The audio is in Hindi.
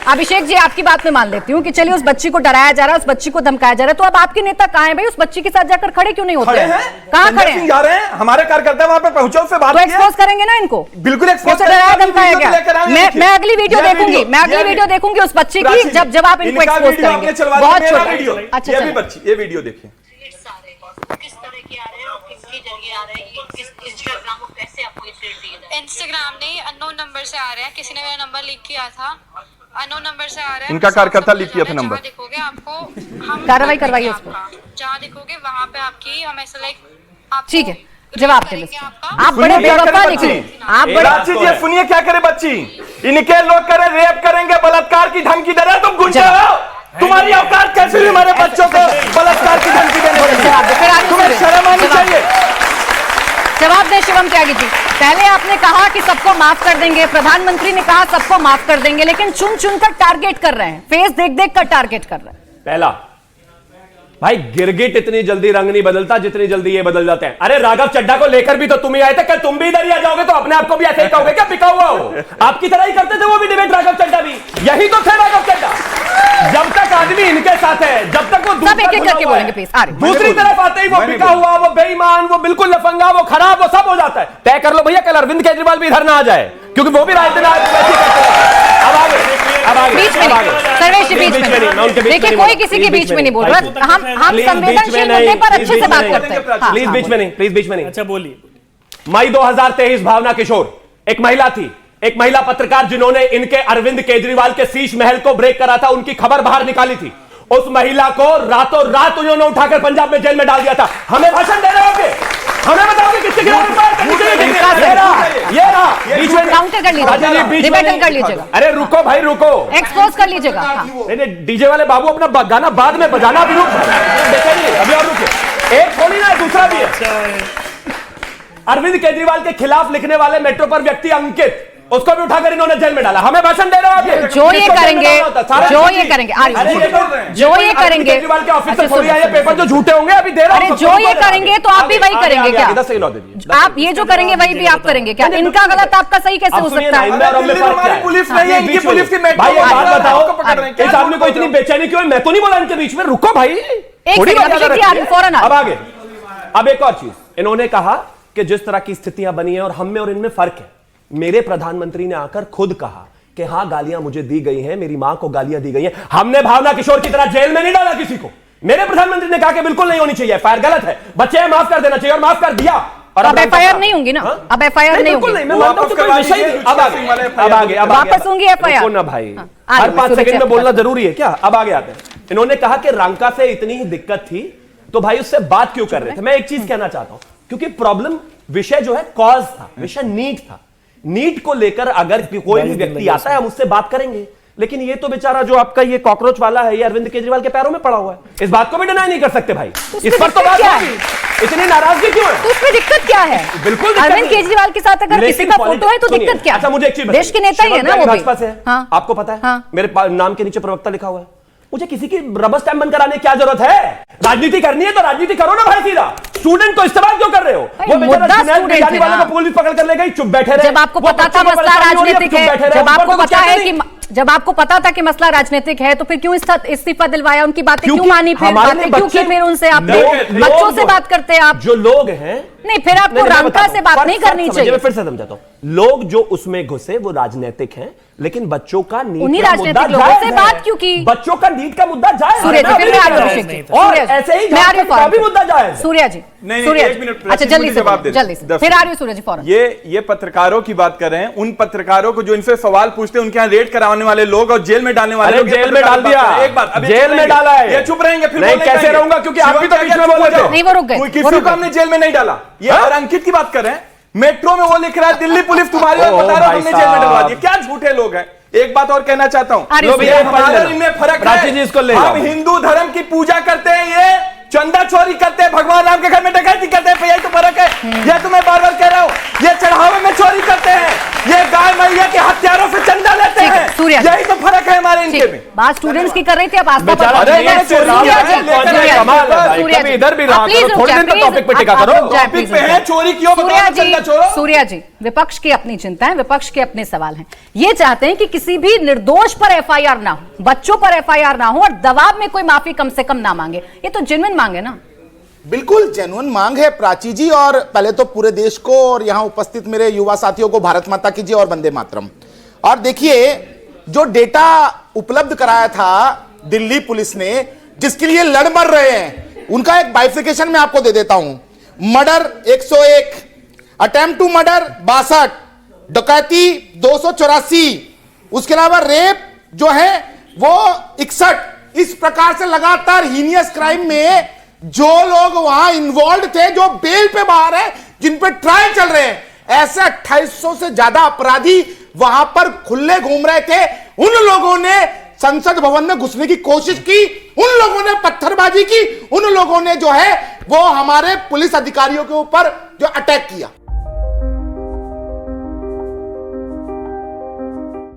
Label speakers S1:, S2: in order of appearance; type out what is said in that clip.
S1: अभिषेक जी आपकी बात में मान लेती हूँ कि चलिए उस बच्ची को डराया जा रहा है, उस बच्ची को धमकाया जा रहा है, तो अब आपके नेता कहाँ हैं भाई? उस बच्ची के साथ जाकर खड़े क्यों नहीं होते हैं? कहाँ खड़े हैं?
S2: जा रहे हैं, हमारे कार्यकर्ता वहां पे पहुंचो, उससे बात
S1: तो एक्सपोज करेंगे ना इनको।
S2: बिल्कुल एक्सपोज
S1: डराया धमकाया गया। मैं अगली वीडियो देखूंगी, मैं अगली वीडियो देखूंगी उस बच्ची की, जब आप इनको एक्सपोज करेंगे। बहुत छोटा। अच्छा
S2: ये भी बच्ची, ये वीडियो देखिए
S3: किस तरह के आ रहे हैं और किसके जरिए आ रहे हैं, किस इंस्टाग्राम को कैसे आपको ये ट्रेड दिया? इंस्टाग्राम नहीं, अननोन नंबर से आ रहे हैं। किसी ने मेरा नंबर लीक किया था, अननोन नंबर से आ रहे हैं।
S2: इनका कार्यकर्ता लीक किया था नंबर।
S3: देखोगे आपको
S1: कार्रवाई करवाइए उस पर।
S3: जहाँ देखोगे वहाँ पे आपकी हम ऐसे लाइक
S1: ठीक है, जवाब दे आप बड़े बेवफा निकले, आप बड़े।
S2: सुनिए क्या करे बच्ची, इनके लोग करे रेप करेंगे, बलात्कार की धमकी दे रहे, तुम गुंडे हो। तुम्हारी औकात कैसे हुई हमारे बच्चों को बलात्कार की धमकी देने की? तुम्हें शर्म आनी चाहिए।
S1: जवाब दें शिवम त्यागी जी। पहले आपने कहा कि सबको माफ कर देंगे, प्रधानमंत्री ने कहा सबको माफ कर देंगे, लेकिन चुन चुनकर टारगेट कर रहे हैं, फेस देख देख कर टारगेट कर रहे हैं।
S4: पहला भाई, गिरगिट इतनी जल्दी रंग नहीं बदलता जितनी जल्दी ये बदल जाते हैं। अरे राघव चड्ढा को लेकर भी तो तुम ही आए थे, क्या तुम भी इधर ही आ जाओगे तो अपने आप को भी ऐसे ही कहोगे क्या बिका हुआ हो? आपकी तरह ही करते थे वो भी डिबेट, राघव चड्ढा भी यही तो थे। राघव चड्ढा जब तक आदमी इनके साथ है, जब तक वो
S1: सब एक एक करके बोलेंगे प्लीज।
S4: दूसरी तरफ आते ही वो बिका हुआ, वो बेईमान, वो बिल्कुल लफंगा, वो खराब, वो सब हो जाता है। तय कर लो भैया, कल अरविंद केजरीवाल भी इधर ना आ जाए, क्योंकि वो भी
S1: देखिए कोई किसी के बीच में नहीं बोल रहा, हम संवेदनशील मुद्दे पर अच्छे से बात करते हैं।
S4: प्लीज बीच में नहीं, प्लीज बीच में नहीं।
S5: अच्छा बोलिए।
S4: मई 2023 भावना किशोर एक महिला थी, एक महिला पत्रकार जिन्होंने इनके अरविंद केजरीवाल के शीश महल को ब्रेक करा था, उनकी खबर बाहर निकाली थी। उस महिला को रातों रात उन्होंने उठाकर पंजाब में जेल में डाल दिया था। हमें भाषण दे रहे होंगे, हमें बताओगे किसके खिलाफ
S1: काउंटर कर लीजिएगा।
S4: अरे रुको भाई रुको,
S1: एक्सपोज कर लीजिएगा।
S4: नहीं डीजे वाले बाबू अपना गाना बाद में बजाना, अभी अभी और रुकिए, एक थोड़ी ना दूसरा भी है। अरविंद केजरीवाल के खिलाफ लिखने वाले मेट्रो पर व्यक्ति अंकित, उसको भी उठाकर इन्होंने जेल में डाला। हमें भाषण दे रहे हो
S1: जो ये करेंगे, जो ये करेंगे, जो ये करेंगे,
S4: केजरीवाल के ऑफिसर थोड़ी आए पेपर जो झूठे होंगे अभी दे रहा हूं।
S1: जो ये करेंगे तो आप भी वही करेंगे क्या? आप ये जो करेंगे वही भी आप करेंगे क्या? इनका गलत आपका सही कैसे हो सकता है?
S2: पुलिस नहीं है, इनकी पुलिस की
S4: भाई बात बताओ, इस आदमी को इतनी बेचैनी क्यों? मैं तो नहीं बोला इनके बीच में, रुको भाई। अब आगे, अब एक और चीज, इन्होंने कहा कि जिस तरह की स्थितियां बनी है और हम में और इनमें फर्क है। मेरे प्रधानमंत्री ने आकर खुद कहा कि हाँ गालियां मुझे दी गई हैं, मेरी मां को गालियां दी गई हैं। हमने भावना किशोर की तरह जेल में नहीं डाला किसी को। मेरे प्रधानमंत्री ने कहा कि बिल्कुल नहीं होनी चाहिए, फायर गलत है, बच्चे माफ कर देना चाहिए, और माफ कर दिया। और
S1: अब एफआईआर नहीं होंगी ना? अब एफआईआर नहीं होगी।
S4: अब आगे
S1: वापस होंगी एफआईआर
S4: ना भाई, हर 5 सेकंड में बोलना जरूरी है क्या? अब आगे आते हैं। इन्होंने कहा कि रांका से इतनी ही दिक्कत थी तो भाई उससे बात क्यों कर रहे थे? मैं एक चीज कहना चाहता हूं, क्योंकि प्रॉब्लम विषय जो है कॉज था, विषय नीट था। नीट को लेकर अगर कोई भी व्यक्ति आता है हम उससे बात करेंगे, लेकिन ये तो बेचारा जो आपका ये कॉकरोच वाला है, ये अरविंद केजरीवाल के पैरों में पड़ा हुआ है। इस बात को भी डिनाई नहीं कर सकते भाई, इस पर तो बात होगी। इतनी नाराजगी क्यों है?
S1: तो उसमें दिक्कत क्या है?
S4: बिल्कुल
S1: अरविंद केजरीवाल के साथ अगर किसी का फोटो है तो दिक्कत क्या है?
S4: अच्छा मुझे एक चीज,
S1: देश के नेता ही है ना वो भी।
S4: भाजपा से है, आपको पता है मेरे नाम के नीचे प्रवक्ता लिखा हुआ है। मुझे किसी की रबर स्टैंप बंद कराने की क्या जरूरत है? राजनीति करनी है तो राजनीति करो ना भाई, सीधा। स्टूडेंट को इस्तेमाल क्यों कर रहे हो? वो बेचारा जाने वाले को पुलिस पकड़ कर ले गई, चुप बैठे रहे।
S1: जब आपको पता था मसला राजनीतिक है, जब आपको पता था कि मसला राजनीतिक है, तो फिर क्यों इस्तीफा दिलवाया? उनकी बातें क्यों मानी? फिर बातें क्यों की? फिर उनसे आपने बच्चों से बात करते हैं आप,
S4: जो लोग हैं।
S1: नहीं, फिर आपको रांका से बात नहीं करनी चाहिए।
S4: मैं फिर से समझाता हूं, लोग जो उसमें घुसे वो राजनीतिक हैं, लेकिन बच्चों का
S1: उन्हीं राजनीतिक लोगों से बात क्यों की?
S4: बच्चों का नीट का मुद्दा जायज
S1: सूर्य जी, फिर मैं आ रही हूं।
S4: और ऐसे ही भी मुद्दा जायज।
S1: सूर्य जी, अच्छा जल्दी से जल्दी से फिर आ रही हूं सूर्य जी फौरन।
S2: ये पत्रकारों की बात कर रहे हैं, उन पत्रकारों को जो इनसे सवाल पूछते हैं, उनके यहाँ रेड कराने वाले लोग और जेल में डालने वाले,
S4: जेल में डाल दिया,
S2: एक बात
S4: जेल में डाला है।
S2: ये चुप रहेंगे फिर?
S4: नहीं, कैसे रहूंगा? क्योंकि आप भी तो बीच में बोले थे।
S1: नहीं, वो रुक गए।
S2: किसी को हमने जेल में नहीं डाला। ये और अंकित की बात कर रहे हैं, मेट्रो में वो लिख रहा है दिल्ली पुलिस तुम्हारी और बता रहा है हमने जेल में डलवा दिया। क्या झूठे लोग हैं। एक बात और कहना चाहता हूं, इनमें फर्क है। हम हिंदू धर्म की पूजा करते हैं, ये चंदा चोरी करते हैं, भगवान राम के घर में डकैती करते हैं, यही तो फर्क है। यह तो मैं बार-बार कह रहा हूं, ये चढ़ावे में चोरी करते हैं, ये गाय मैया के हत्यारों से चंदा लेते हैं।
S1: सूर्या
S2: यही तो फर्क है हमारे इनके में।
S1: बात स्टूडेंट्स की कर रही थी, अब आस्था
S4: बेचारा
S1: पर
S4: इधर भी रहा करो, थोड़ी देर तक टॉपिक पे टिका करो।
S2: टॉपिक पे है, चोरी क्यों?
S1: सूर्या जी, विपक्ष की अपनी चिंता है, विपक्ष के अपने सवाल हैं। ये चाहते हैं कि किसी भी निर्दोष पर एफआईआर ना हो, बच्चों पर एफआईआर ना हो और दबाव में कोई माफी कम से कम ना मांगे। ये तो जेन्युइन मांग है ना?
S5: बिल्कुल जेन्युइन मांग है प्राची जी। और पहले तो पूरे देश को और यहां उपस्थित मेरे युवा साथियों को भारत माता की जय और वंदे मातरम। और देखिए, जो डेटा उपलब्ध कराया था दिल्ली पुलिस ने, जिसके लिए लड़ मर रहे हैं, उनका एक बाइफिकेशन मैं आपको दे देता हूं। मर्डर 101, अटेम्प्ट टू मर्डर 62, डकैती 284, उसके अलावा रेप जो है वो 61। इस प्रकार से लगातार हीनियस क्राइम में जो लोग वहां इन्वॉल्व थे, जो बेल पे बाहर है, जिन पे ट्रायल चल रहे हैं, ऐसे 2800 से ज्यादा अपराधी वहां पर खुले घूम रहे थे। उन लोगों ने संसद भवन में घुसने की कोशिश की, उन लोगों ने पत्थरबाजी की, उन लोगों ने जो है वो हमारे पुलिस अधिकारियों के ऊपर जो अटैक किया।